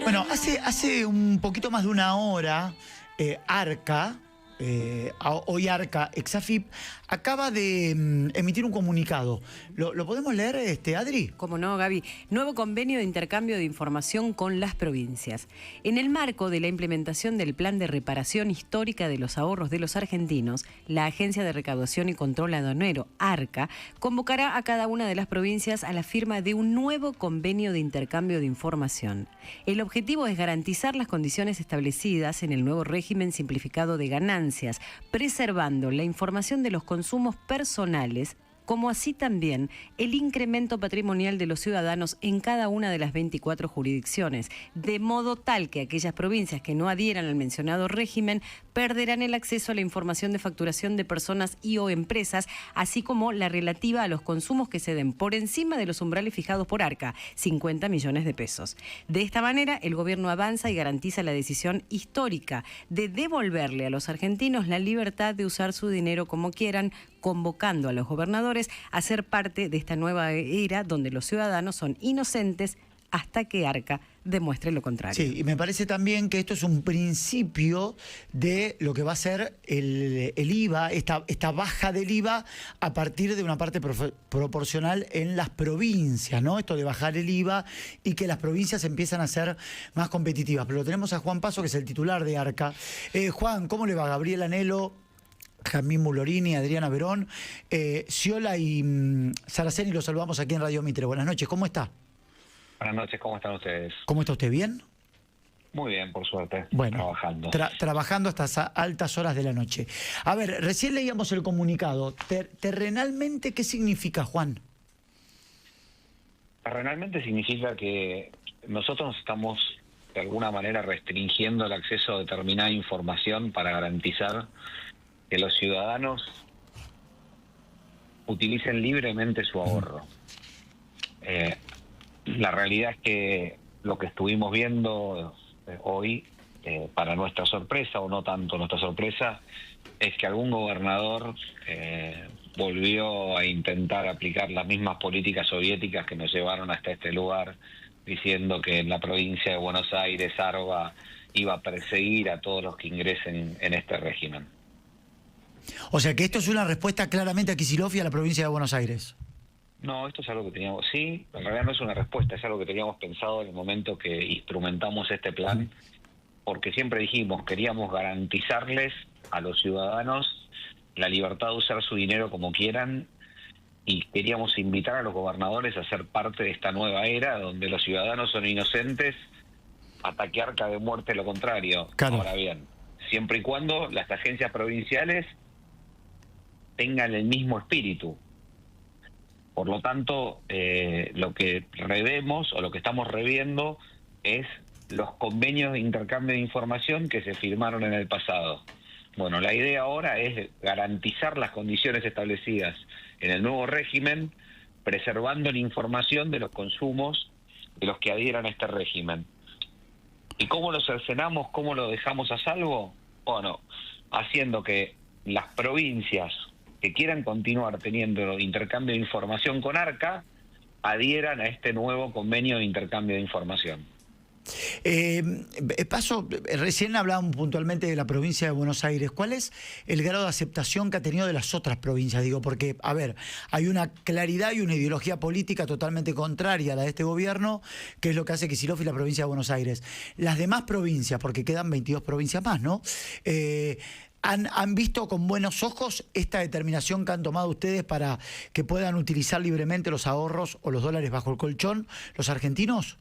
Bueno, hace un poquito más de una hora, Arca, hoy Arca, Exafip, acaba de emitir un comunicado. ¿Lo podemos leer, Adri? Cómo no, Gaby. Nuevo convenio de intercambio de información con las provincias. En el marco de la implementación del Plan de Reparación Histórica de los Ahorros de los Argentinos, la Agencia de Recaudación y Control Aduanero, ARCA, convocará a cada una de las provincias a la firma de un nuevo convenio de intercambio de información. El objetivo es garantizar las condiciones establecidas en el nuevo régimen simplificado de ganancias, preservando la información de los consumos personales, como así también el incremento patrimonial de los ciudadanos en cada una de las 24 jurisdicciones, de modo tal que aquellas provincias que no adhieran al mencionado régimen perderán el acceso a la información de facturación de personas y o empresas, así como la relativa a los consumos que se den por encima de los umbrales fijados por ARCA, 50 millones de pesos. De esta manera, el gobierno avanza y garantiza la decisión histórica de devolverle a los argentinos la libertad de usar su dinero como quieran, convocando a los gobernadores a ser parte de esta nueva era donde los ciudadanos son inocentes hasta que Arca demuestre lo contrario. Sí, y me parece también que esto es un principio de lo que va a ser el IVA, esta baja del IVA a partir de una parte proporcional en las provincias, ¿no? Esto de bajar el IVA y que las provincias empiezan a ser más competitivas. Pero lo tenemos a Juan Paso, que es el titular de Arca. Juan, ¿cómo le va? Gabriel Anhelo, Jamín Mulorini, Adriana Verón, Ciola y Saraceni, los saludamos aquí en Radio Mitre. Buenas noches, ¿cómo está? Buenas noches, ¿cómo están ustedes? ¿Cómo está usted? ¿Bien? Muy bien, por suerte. Bueno, trabajando. Trabajando hasta altas horas de la noche. A ver, recién leíamos el comunicado. Terrenalmente, ¿qué significa, Juan? Terrenalmente significa que nosotros estamos de alguna manera restringiendo el acceso a determinada información para garantizar que los ciudadanos utilicen libremente su ahorro. La realidad es que lo que estuvimos viendo hoy, para nuestra sorpresa, o no tanto nuestra sorpresa, es que algún gobernador volvió a intentar aplicar las mismas políticas soviéticas que nos llevaron hasta este lugar, diciendo que en la provincia de Buenos Aires, Arba, iba a perseguir a todos los que ingresen en este régimen. O sea que esto es una respuesta claramente a Kicillof y a la provincia de Buenos Aires. No, esto es algo que teníamos, sí, en realidad no es una respuesta, es algo que teníamos pensado en el momento que instrumentamos este plan, porque siempre dijimos, queríamos garantizarles a los ciudadanos la libertad de usar su dinero como quieran, y queríamos invitar a los gobernadores a ser parte de esta nueva era, donde los ciudadanos son inocentes hasta que Arca demuestre lo contrario. Claro. Ahora bien, siempre y cuando las agencias provinciales tengan el mismo espíritu. Por lo tanto, lo que revemos o lo que estamos reviendo es los convenios de intercambio de información que se firmaron en el pasado. Bueno, la idea ahora es garantizar las condiciones establecidas en el nuevo régimen, preservando la información de los consumos de los que adhieran a este régimen. ¿Y cómo lo cercenamos, cómo lo dejamos a salvo? Bueno, haciendo que las provincias que quieran continuar teniendo intercambio de información con Arca adhieran a este nuevo convenio de intercambio de información. Paso, recién hablábamos puntualmente de la provincia de Buenos Aires. ¿Cuál es el grado de aceptación que ha tenido de las otras provincias? Digo, porque, a ver, hay una claridad y una ideología política totalmente contraria a la de este gobierno, que es lo que hace Kicillof y la provincia de Buenos Aires. Las demás provincias, porque quedan 22 provincias más, ¿no? ¿Han visto con buenos ojos esta determinación que han tomado ustedes para que puedan utilizar libremente los ahorros o los dólares bajo el colchón los argentinos?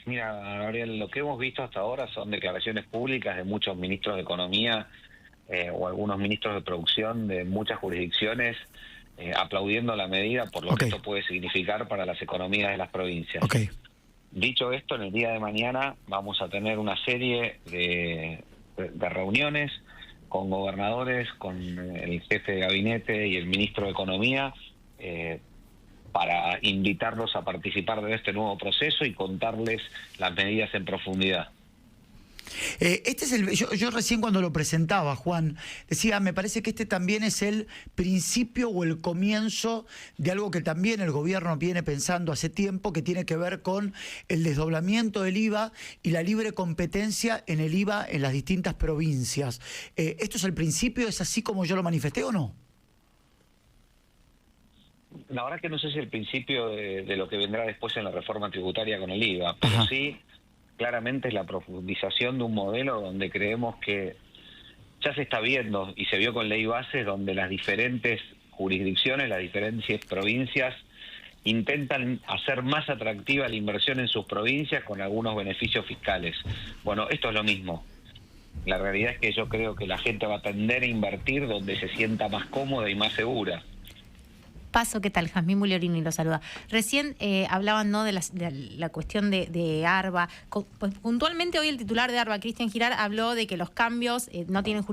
Mira, Gabriel, lo que hemos visto hasta ahora son declaraciones públicas de muchos ministros de Economía o algunos ministros de Producción de muchas jurisdicciones aplaudiendo la medida por lo que esto puede significar para las economías de las provincias. Dicho esto, en el día de mañana vamos a tener una serie de reuniones con gobernadores, con el jefe de gabinete y el ministro de Economía, para invitarlos a participar de este nuevo proceso y contarles las medidas en profundidad. Este es yo recién cuando lo presentaba, Juan, decía, me parece que este también es el principio o el comienzo de algo que también el gobierno viene pensando hace tiempo, que tiene que ver con el desdoblamiento del IVA y la libre competencia en el IVA en las distintas provincias. ¿Esto es el principio? ¿Es así como yo lo manifesté o no? La verdad que no sé si el principio de lo que vendrá después en la reforma tributaria con el IVA, pero sí, claramente es la profundización de un modelo donde creemos que ya se está viendo y se vio con ley base, donde las diferentes jurisdicciones, las diferentes provincias intentan hacer más atractiva la inversión en sus provincias con algunos beneficios fiscales. Bueno, esto es lo mismo. La realidad es que yo creo que la gente va a tender a invertir donde se sienta más cómoda y más segura. Paso, ¿qué tal? Jazmín Bugliorini lo saluda. Recién hablaban, ¿no?, de la cuestión de ARBA. Pues, puntualmente hoy el titular de ARBA, Cristian Girard, habló de que los cambios no tienen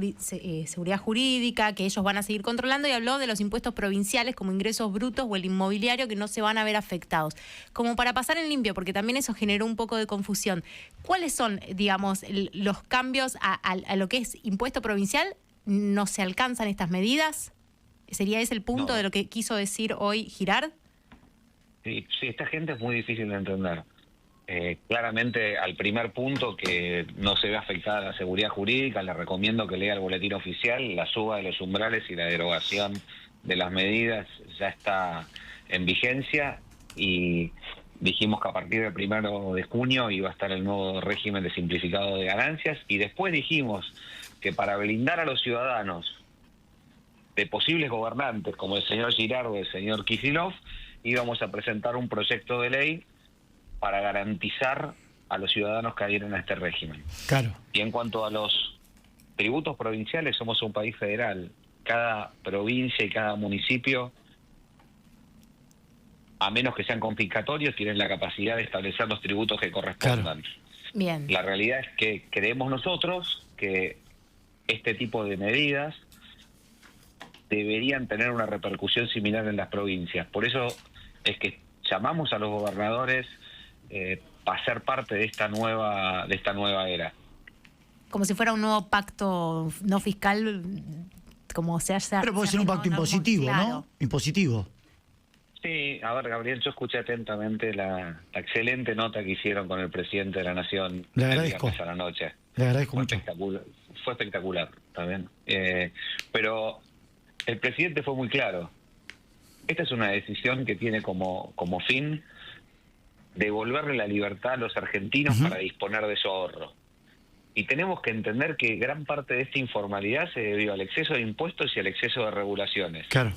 seguridad jurídica, que ellos van a seguir controlando, y habló de los impuestos provinciales como ingresos brutos o el inmobiliario que no se van a ver afectados. Como para pasar en limpio, porque también eso generó un poco de confusión. ¿Cuáles son, digamos, los cambios a lo que es impuesto provincial? ¿No se alcanzan estas medidas? ¿Sería ese el punto de lo que quiso decir hoy Girard? Sí, esta gente es muy difícil de entender. Claramente, al primer punto, que no se ve afectada la seguridad jurídica, le recomiendo que lea el boletín oficial. La suba de los umbrales y la derogación de las medidas ya está en vigencia, y dijimos que a partir del 1 de junio iba a estar el nuevo régimen de simplificado de ganancias, y después dijimos que para blindar a los ciudadanos de posibles gobernantes como el señor Girard o el señor Kicillof, íbamos a presentar un proyecto de ley para garantizar a los ciudadanos que adhieren a este régimen. Claro. Y en cuanto a los tributos provinciales, somos un país federal. Cada provincia y cada municipio, a menos que sean confiscatorios, tienen la capacidad de establecer los tributos que correspondan. Claro. Bien. La realidad es que creemos nosotros que este tipo de medidas deberían tener una repercusión similar en las provincias. Por eso es que llamamos a los gobernadores para ser parte de esta nueva era. Como si fuera un nuevo pacto no fiscal, como se hace. Pero puede ser un pacto impositivo, claro, ¿no? Impositivo. Sí, a ver, Gabriel, yo escuché atentamente la excelente nota que hicieron con el presidente de la Nación. Le agradezco. A la noche. Le agradezco mucho. Fue espectacular también. Pero el presidente fue muy claro. Esta es una decisión que tiene como fin devolverle la libertad a los argentinos para disponer de su ahorro. Y tenemos que entender que gran parte de esta informalidad se debió al exceso de impuestos y al exceso de regulaciones. Claro.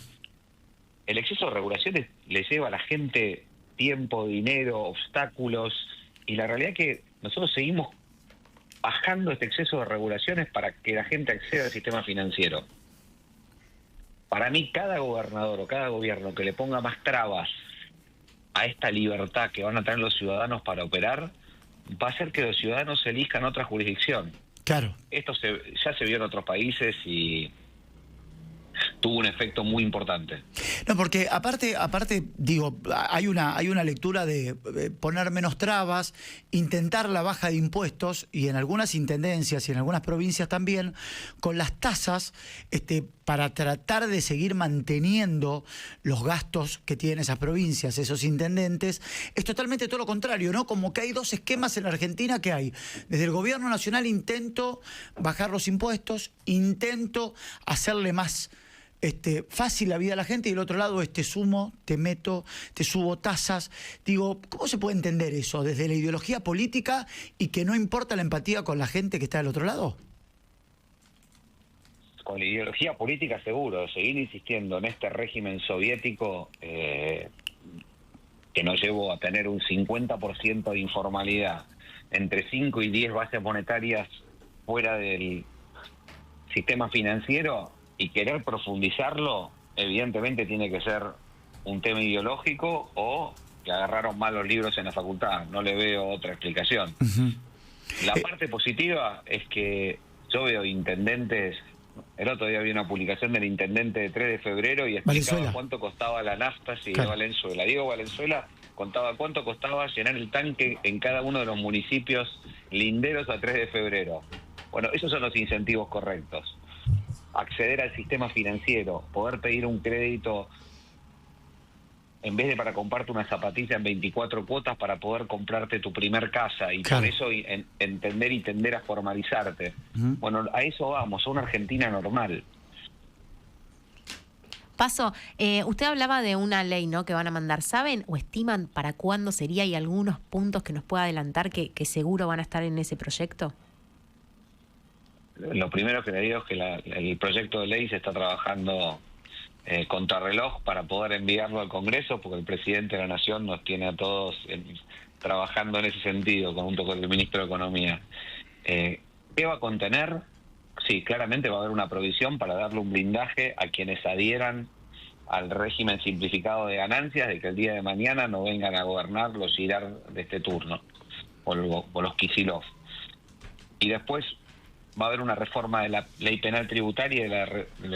El exceso de regulaciones le lleva a la gente tiempo, dinero, obstáculos, y la realidad es que nosotros seguimos bajando este exceso de regulaciones para que la gente acceda al sistema financiero. Para mí, cada gobernador o cada gobierno que le ponga más trabas a esta libertad que van a tener los ciudadanos para operar, va a hacer que los ciudadanos elijan otra jurisdicción. Claro. Esto ya se vio en otros países y tuvo un efecto muy importante. No, porque aparte digo, hay una lectura de poner menos trabas, intentar la baja de impuestos, y en algunas intendencias y en algunas provincias también, con las tasas, para tratar de seguir manteniendo los gastos que tienen esas provincias, esos intendentes. Es totalmente todo lo contrario, ¿no? Como que hay dos esquemas en la Argentina que hay. Desde el gobierno nacional intento bajar los impuestos, intento hacerle más fácil la vida a la gente, y del otro lado te sumo, te meto, te subo tasas. Digo, ¿cómo se puede entender eso desde la ideología política y que no importa la empatía con la gente que está del otro lado? Con la ideología política seguro, seguir insistiendo en este régimen soviético que nos llevó a tener un 50% de informalidad, entre 5 y 10 bases monetarias fuera del sistema financiero, y querer profundizarlo, evidentemente tiene que ser un tema ideológico o que agarraron mal los libros en la facultad. No le veo otra explicación. La parte positiva es que yo veo intendentes. El otro día vi una publicación del intendente de 3 de febrero y explicaba Valenzuela. Cuánto costaba la nafta si Claro. Valenzuela. Diego Valenzuela contaba cuánto costaba llenar el tanque en cada uno de los municipios linderos a 3 de febrero. Bueno, esos son los incentivos correctos. Acceder al sistema financiero, poder pedir un crédito en vez de para comprarte una zapatilla en 24 cuotas para poder comprarte tu primer casa y Claro. por eso entender y tender a formalizarte. Bueno, a eso vamos, a una Argentina normal. Paso, usted hablaba de una ley, ¿no?, que van a mandar. ¿Saben o estiman para cuándo sería y algunos puntos que nos pueda adelantar que seguro van a estar en ese proyecto? Lo primero que le digo es que el proyecto de ley se está trabajando contrarreloj para poder enviarlo al Congreso, porque el presidente de la Nación nos tiene a todos trabajando en ese sentido, junto con el ministro de Economía. ¿Qué va a contener? Sí, claramente va a haber una provisión para darle un blindaje a quienes adhieran al régimen simplificado de ganancias, de que el día de mañana no vengan a gobernar los Girard de este turno, o los Kicillof. Y después va a haber una reforma de la ley penal tributaria y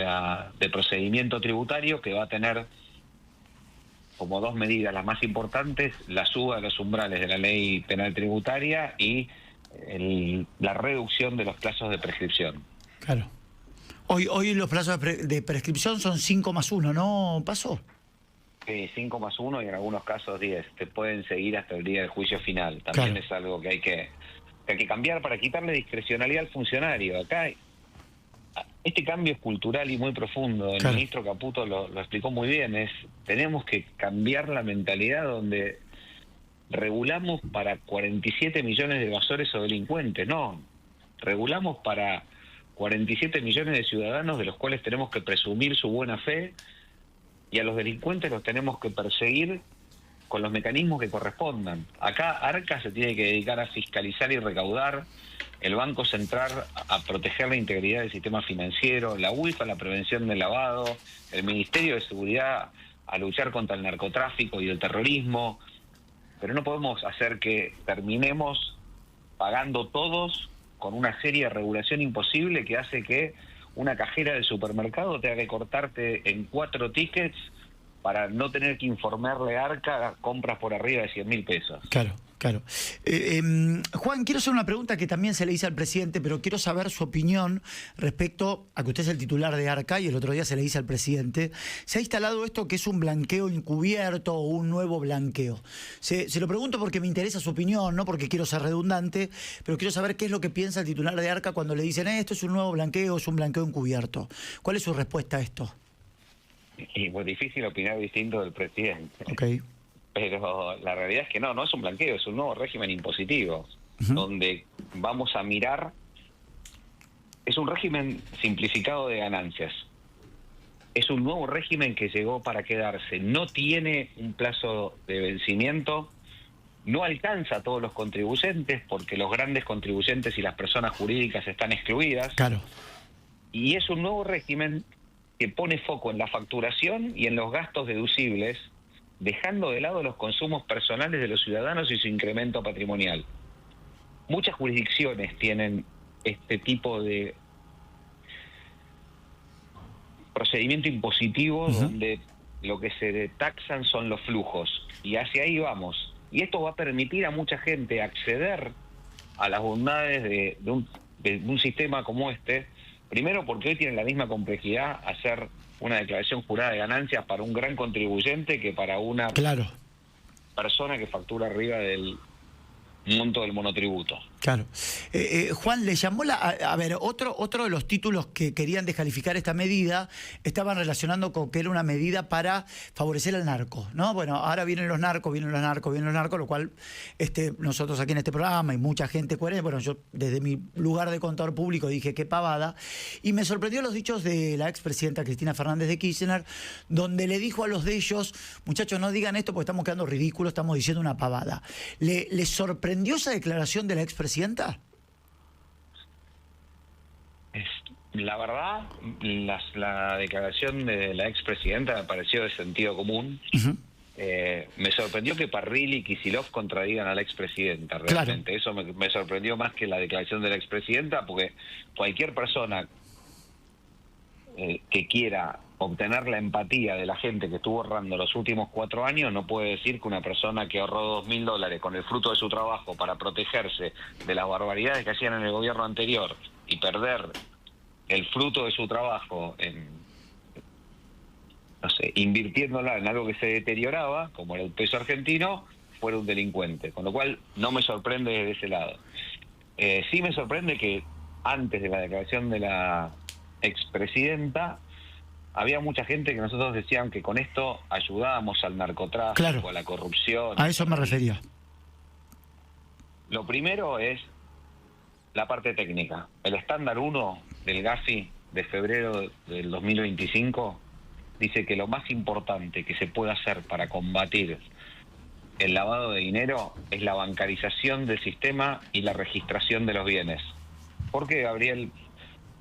de procedimiento tributario que va a tener como dos medidas las más importantes: la suba de los umbrales de la ley penal tributaria y la reducción de los plazos de prescripción. Claro. Hoy los plazos de prescripción son 5+1, ¿no, Paso? Sí, 5+1 y en algunos casos 10. Te pueden seguir hasta el día del juicio final. También Claro. es algo que hay que cambiar para quitarle discrecionalidad al funcionario. Acá este cambio es cultural y muy profundo. El Claro. ministro Caputo lo explicó muy bien. Tenemos que cambiar la mentalidad donde regulamos para 47 millones de evasores o delincuentes. No, regulamos para 47 millones de ciudadanos de los cuales tenemos que presumir su buena fe, y a los delincuentes los tenemos que perseguir con los mecanismos que correspondan. Acá Arca se tiene que dedicar a fiscalizar y recaudar, el Banco Central a proteger la integridad del sistema financiero, la UIF a la prevención del lavado, el Ministerio de Seguridad a luchar contra el narcotráfico y el terrorismo, pero no podemos hacer que terminemos pagando todos con una serie de regulación imposible que hace que una cajera del supermercado tenga que cortarte en 4 tickets para no tener que informarle a Arca compras por arriba de 100.000 pesos. Claro, claro. Juan, quiero hacer una pregunta que también se le hice al presidente, pero quiero saber su opinión respecto a que usted es el titular de Arca y el otro día se le dice al presidente. Se ha instalado esto que es un blanqueo encubierto o un nuevo blanqueo. Se lo pregunto porque me interesa su opinión, no porque quiero ser redundante, pero quiero saber qué es lo que piensa el titular de Arca cuando le dicen esto es un nuevo blanqueo, es un blanqueo encubierto. ¿Cuál es su respuesta a esto? Y pues difícil opinar distinto del presidente. Ok. Pero la realidad es que no es un blanqueo, es un nuevo régimen impositivo, donde vamos a mirar, es un régimen simplificado de ganancias, es un nuevo régimen que llegó para quedarse, no tiene un plazo de vencimiento, no alcanza a todos los contribuyentes porque los grandes contribuyentes y las personas jurídicas están excluidas, Claro. y es un nuevo régimen que pone foco en la facturación y en los gastos deducibles, dejando de lado los consumos personales de los ciudadanos y su incremento patrimonial. Muchas jurisdicciones tienen este tipo de procedimiento impositivo donde lo que se taxan son los flujos, y hacia ahí vamos. Y esto va a permitir a mucha gente acceder a las bondades de un sistema como este. Primero porque hoy tienen la misma complejidad hacer una declaración jurada de ganancias para un gran contribuyente que para una Claro. persona que factura arriba del monto del monotributo. Claro. Juan, le llamó a ver, otro de los títulos que querían descalificar esta medida estaban relacionando con que era una medida para favorecer al narco, ¿no? Bueno, ahora vienen los narcos, lo cual nosotros aquí en este programa y mucha gente coherente, bueno, yo desde mi lugar de contador público dije qué pavada, y me sorprendió los dichos de la expresidenta Cristina Fernández de Kirchner, donde le dijo a los de ellos, muchachos, no digan esto porque estamos quedando ridículos, estamos diciendo una pavada. ¿Le sorprendió esa declaración de la expresidenta? La verdad, la declaración de la expresidenta me pareció de sentido común. Me sorprendió que Parrilli y Kicillof contradigan a la expresidenta, realmente. Claro. Eso me sorprendió más que la declaración de la expresidenta, porque cualquier persona que quiera obtener la empatía de la gente que estuvo ahorrando los últimos 4 años, no puede decir que una persona que ahorró $2.000 con el fruto de su trabajo para protegerse de las barbaridades que hacían en el gobierno anterior y perder el fruto de su trabajo en, no sé, invirtiéndola en algo que se deterioraba, como era el peso argentino, fuera un delincuente. Con lo cual no me sorprende desde ese lado. Sí me sorprende que antes de la declaración de la expresidenta había mucha gente que nosotros decían que con esto ayudábamos al narcotráfico, claro, a la corrupción. A eso me refería. Lo primero es la parte técnica. El estándar 1 del GAFI de febrero del 2025 dice que lo más importante que se puede hacer para combatir el lavado de dinero es la bancarización del sistema y la registración de los bienes. ¿Por qué, Gabriel?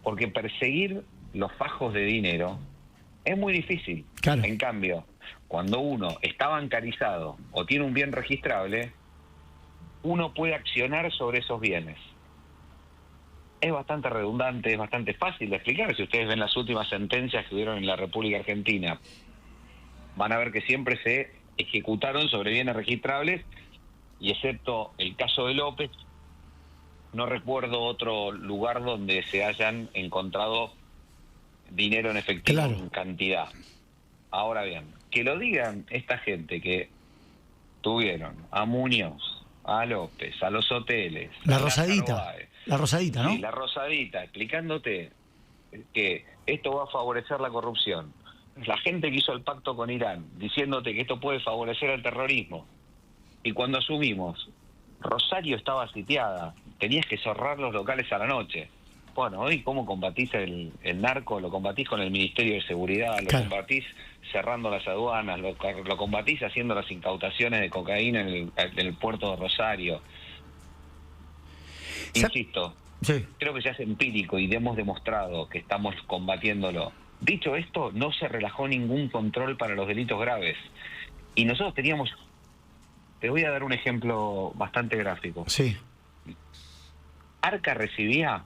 Porque perseguir los fajos de dinero es muy difícil. Claro. En cambio, cuando uno está bancarizado o tiene un bien registrable, uno puede accionar sobre esos bienes. Es bastante redundante, es bastante fácil de explicar. Si ustedes ven las últimas sentencias que hubieron en la República Argentina, van a ver que siempre se ejecutaron sobre bienes registrables, y excepto el caso de López, no recuerdo otro lugar donde se hayan encontrado dinero en efectivo, claro, en cantidad. Ahora bien, que lo digan esta gente que tuvieron a Muñoz, a López, a los hoteles, la a Rosadita, Báez, la Rosadita, ¿no? sí, la Rosadita, explicándote que esto va a favorecer la corrupción. La gente que hizo el pacto con Irán, diciéndote que esto puede favorecer el terrorismo. Y cuando asumimos, Rosario estaba sitiada, tenías que cerrar los locales a la noche. Bueno, hoy ¿cómo combatís el narco? Lo combatís con el Ministerio de Seguridad, lo claro, combatís cerrando las aduanas, lo combatís haciendo las incautaciones de cocaína en el puerto de Rosario. Insisto, sí, creo que ya es empírico y hemos demostrado que estamos combatiéndolo. Dicho esto, no se relajó ningún control para los delitos graves. Y nosotros teníamos... Te voy a dar un ejemplo bastante gráfico. sí. Arca recibía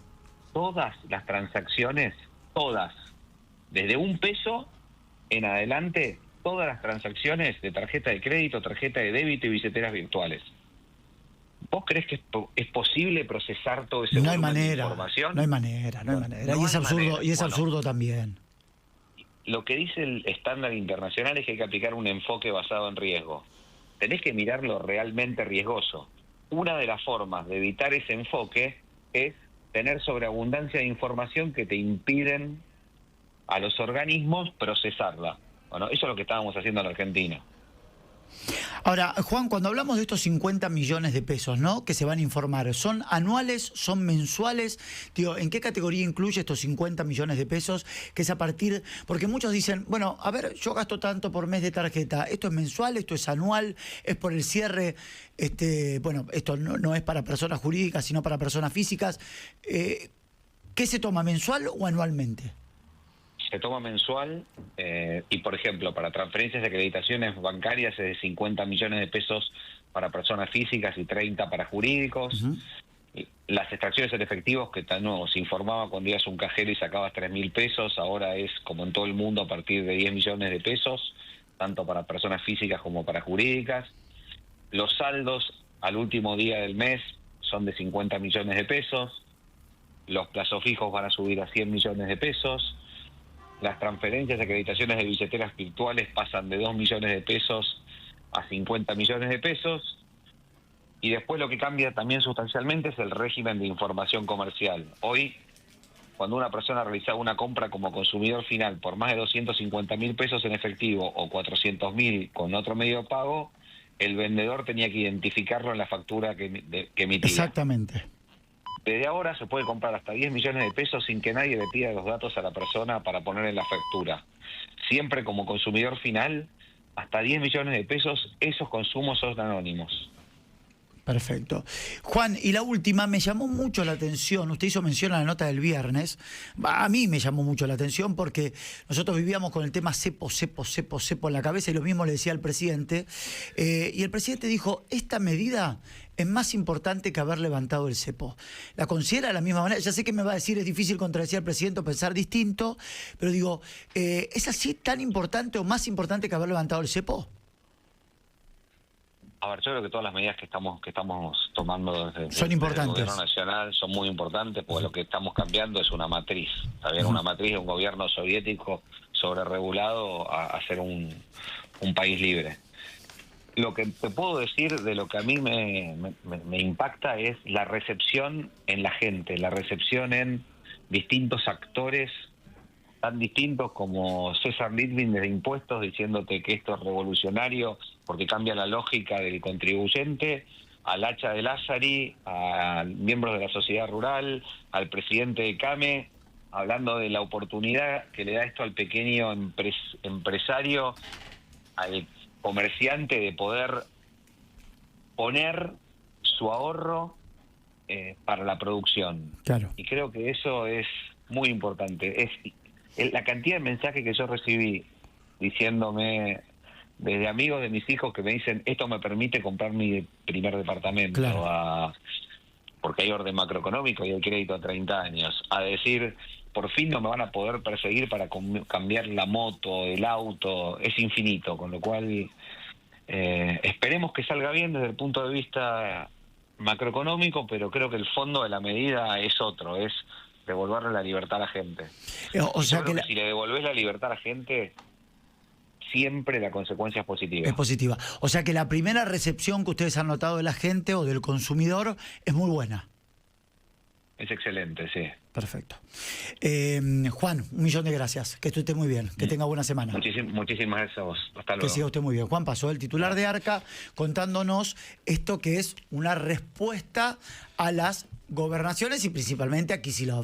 todas las transacciones, todas, desde $1 en adelante, todas las transacciones de tarjeta de crédito, tarjeta de débito y billeteras virtuales. ¿Vos creés que es posible procesar todo ese No hay volumen de manera, información? no hay manera, no hay manera. No Y es hay absurdo, manera. y es Bueno, absurdo también. lo que dice el estándar internacional es que hay que aplicar un enfoque basado en riesgo. Tenés que mirar lo realmente riesgoso. Una de las formas de evitar ese enfoque es tener sobreabundancia de información que te impiden a los organismos procesarla. Bueno, eso es lo que estábamos haciendo en la Argentina. Ahora, Juan, cuando hablamos de estos 50 millones de pesos, ¿no?, que se van a informar, ¿son anuales, son mensuales? Digo, ¿en qué categoría incluye estos 50 millones de pesos? Que es a partir... Porque muchos dicen, bueno, a ver, yo gasto tanto por mes de tarjeta. ¿Esto es mensual? ¿Esto es anual? ¿Es por el cierre? Bueno, esto no es para personas jurídicas, sino para personas físicas. ¿Qué se toma, mensual o anualmente? Se toma mensual y, por ejemplo, para transferencias de acreditaciones bancarias es de 50 millones de pesos para personas físicas y 30 para jurídicos. Uh-huh. Las extracciones en efectivos, que se informaba cuando ibas a un cajero y sacabas 3.000 pesos, ahora es, como en todo el mundo, a partir de 10 millones de pesos, tanto para personas físicas como para jurídicas. Los saldos al último día del mes son de 50 millones de pesos. Los plazos fijos van a subir a 100 millones de pesos. Las transferencias de acreditaciones de billeteras virtuales pasan de 2 millones de pesos a 50 millones de pesos. Y después lo que cambia también sustancialmente es el régimen de información comercial. Hoy, cuando una persona realizaba una compra como consumidor final por más de 250.000 pesos en efectivo o 400.000 con otro medio de pago, el vendedor tenía que identificarlo en la factura que emitía. Exactamente. Desde ahora se puede comprar hasta 10 millones de pesos sin que nadie le pida los datos a la persona para poner en la factura. Siempre como consumidor final, hasta 10 millones de pesos, esos consumos son anónimos. Perfecto. Juan, y la última, me llamó mucho la atención, usted hizo mención a la nota del viernes, a mí me llamó mucho la atención porque nosotros vivíamos con el tema cepo en la cabeza y lo mismo le decía al presidente, y el presidente dijo, esta medida es más importante que haber levantado el cepo? ¿La considera de la misma manera? Ya sé que me va a decir, es difícil contradecir al presidente o pensar distinto, pero digo, ¿es así tan importante o más importante que haber levantado el cepo? A ver, yo creo que todas las medidas que estamos tomando desde Son importantes. el gobierno nacional son muy importantes, porque lo que estamos cambiando es una matriz, ¿está bien? Una matriz de un gobierno soviético sobreregulado a ser un país libre. Lo que te puedo decir de lo que a mí me impacta es la recepción en la gente, la recepción en distintos actores tan distintos como César Litvin desde impuestos, diciéndote que esto es revolucionario porque cambia la lógica del contribuyente, al Hacha de Lázari, a miembros de la sociedad rural, al presidente de CAME, hablando de la oportunidad que le da esto al pequeño empresario, al comerciante, de poder poner su ahorro para la producción. Claro. Y creo que eso es muy importante. Es la cantidad de mensajes que yo recibí diciéndome, desde amigos de mis hijos que me dicen, esto me permite comprar mi primer departamento, claro, porque hay orden macroeconómico y hay crédito a 30 años, a decir, por fin no me van a poder perseguir para cambiar la moto, el auto, es infinito, con lo cual esperemos que salga bien desde el punto de vista macroeconómico, pero creo que el fondo de la medida es otro, es devolverle la libertad a la gente. O sea que si le devolvés la libertad a la gente, siempre la consecuencia es positiva. Es positiva. O sea que la primera recepción que ustedes han notado de la gente o del consumidor es muy buena. Es excelente, sí. Perfecto. Juan, 1.000.000 de gracias. Que esté muy bien. Que tenga buena semana. Muchísimas gracias a vos. Hasta luego. Que siga usted muy bien. Juan Pasó, el titular de ARCA, contándonos esto que es una respuesta a las gobernaciones y principalmente aquí si lo